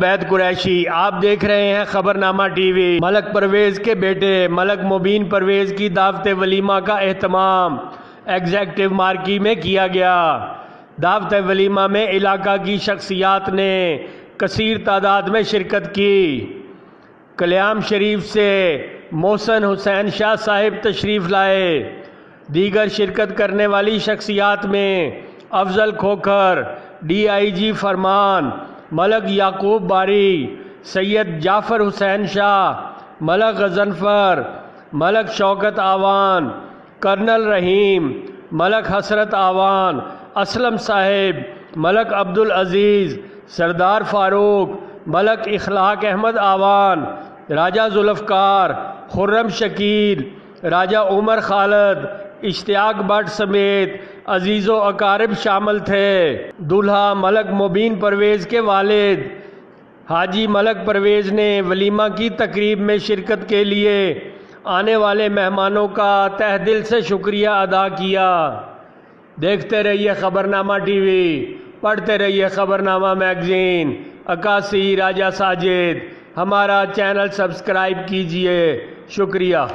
उबैद कुरैशी, आप देख रहे हैं खबरनामा टीवी। मलक परवेज के बेटे मलक मुबीन परवेज की दावत वलीमा का एहतमाम एग्जेक्टिव मार्की में किया गया। दावत वलीमा में इलाका की शख्सियात ने कसीर तादाद में शिरकत की। कल्याम शरीफ से मोहसन हुसैन शाह साहिब तशरीफ़ लाए। दीगर शिरकत करने वाली शख्सियात में अफजल खोखर, DIG फरमान, मलक याकूब बारी, सैयद जाफ़र हुसैन शाह, मलक गजनफर, मलक शौकत आवान, कर्नल रहीम, मलक हसरत आवान, असलम साहिब, मलक अब्दुल अजीज़, सरदार फारूक, मलक इखलाक अहमद आवान, राजा जुल्फ़कार, खुर्रम शकील, राजा उमर खालद, इश्तियाक भट्ट समेत अजीज़ो अकारिब शामिल थे। दूल्हा मलक मुबीन परवेज़ के वालिद हाजी मलक परवेज़ ने वलीमा की तकरीब में शिरकत के लिए आने वाले मेहमानों का तहे दिल से शुक्रिया अदा किया। देखते रहिए खबरनामा टीवी, पढ़ते रहिए खबरनामा मैगज़ीन। अकासी राजा साजिद, हमारा चैनल सब्सक्राइब कीजिए। शुक्रिया।